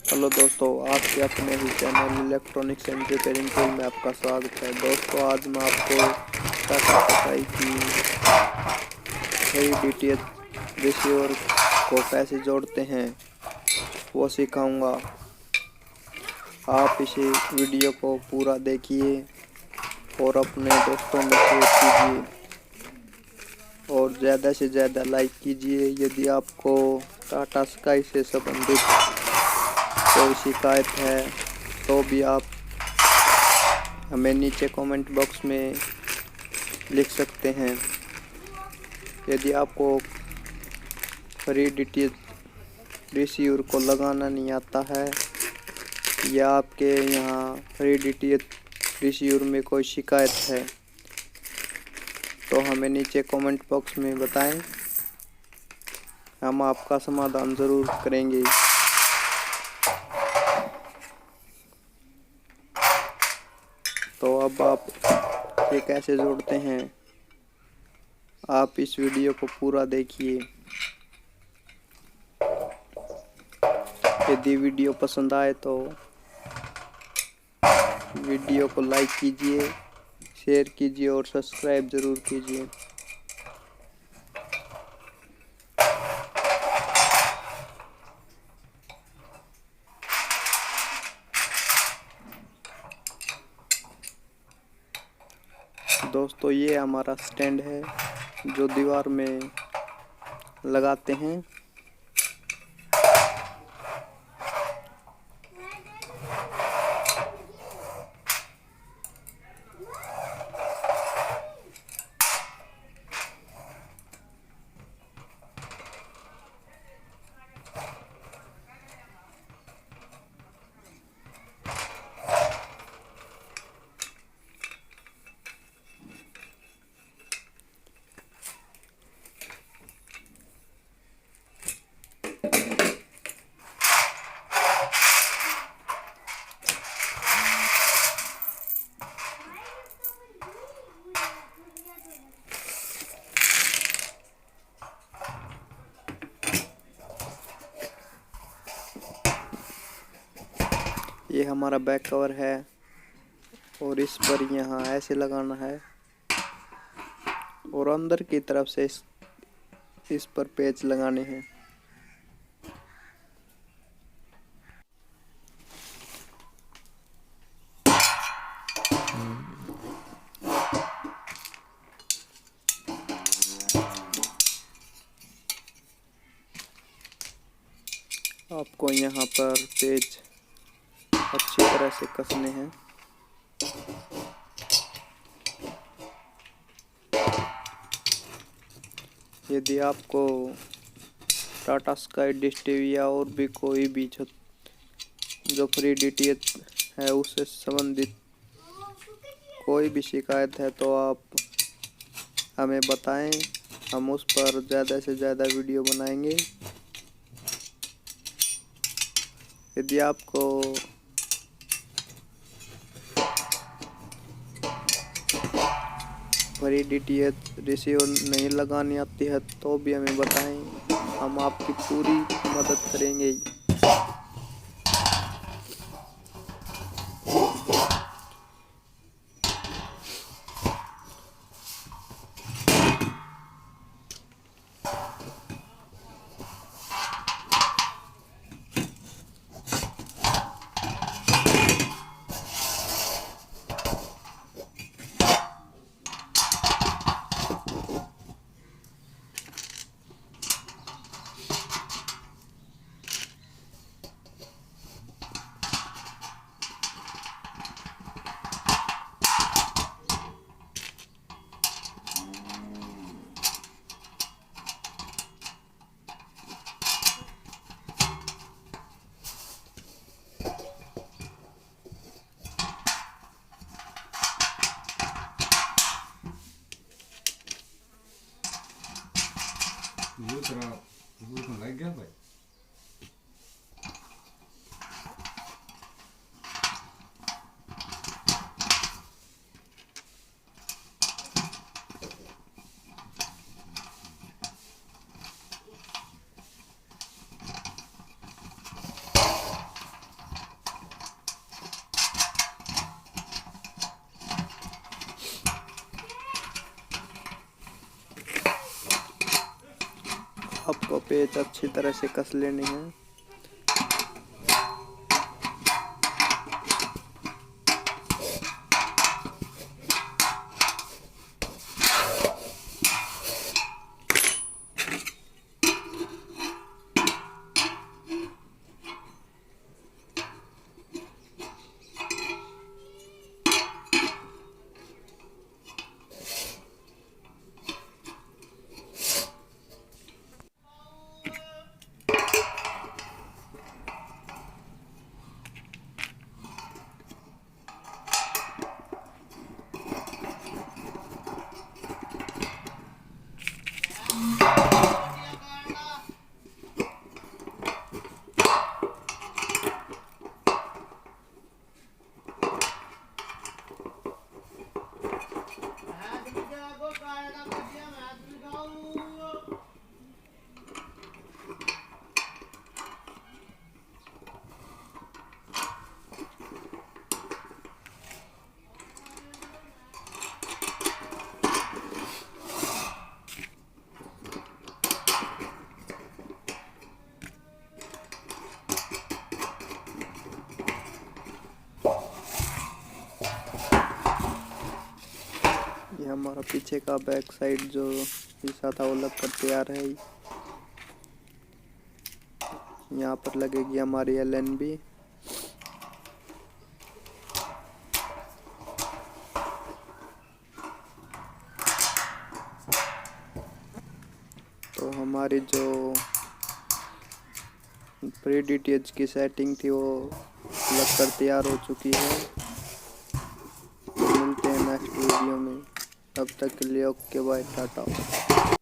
Hello दोस्तों, आपके अपने ही channel electronics and repairing tool में आपका स्वागत है। दोस्तों, आज मैं आपको टाटा स्काई की DTH रिसीवर को कैसे जोड़ते हैं वो सिखाऊंगा। आप इसे वीडियो को पूरा देखिए और अपने दोस्तों में शेयर कीजिए और ज़्यादा से ज़्यादा लाइक कीजिए। यदि आपको टाटा स्काई से संबंधित कोई शिकायत है तो भी आप हमें नीचे कमेंट बॉक्स में लिख सकते हैं। यदि आपको फ्री DTH रिसीवर को लगाना नहीं आता है या आपके यहाँ फ्री DTH रिसीवर में कोई शिकायत है तो हमें नीचे कमेंट बॉक्स में बताएं, हम आपका समाधान ज़रूर करेंगे। तो अब आप ये कैसे जोड़ते हैं, आप इस वीडियो को पूरा देखिए। यदि वीडियो पसंद आए तो वीडियो को लाइक कीजिए, शेयर कीजिए और सब्सक्राइब ज़रूर कीजिए। दोस्तों, ये हमारा स्टैंड है जो दीवार में लगाते हैं। ये हमारा बैक कवर है और इस पर यहाँ ऐसे लगाना है और अंदर की तरफ से इस पर पेच लगाने हैं। आपको यहाँ पर पेच अच्छी तरह से कसने हैं। यदि आपको टाटा स्काई डिश टीवी या और भी कोई भी जो फ्री DTH है उससे संबंधित कोई भी शिकायत है तो आप हमें बताएं, हम उस पर ज़्यादा से ज़्यादा वीडियो बनाएंगे। यदि आपको फ्री DTH रिसीवर नहीं लगानी आती है तो भी हमें बताएं, हम आपकी पूरी मदद करेंगे। इसको पेच अच्छी तरह से कस लेनी है। ये हमारा पीछे का बैक साइड जो हिस्सा था वो लग कर तैयार है। यहाँ पर लगेगी हमारी LNB। तो हमारी जो प्री DTH की सेटिंग थी वो लग कर तैयार हो चुकी है। तो मिलते हैं नेक्स्ट वीडियो में, तब तक के लिए ओके बाय टाटा।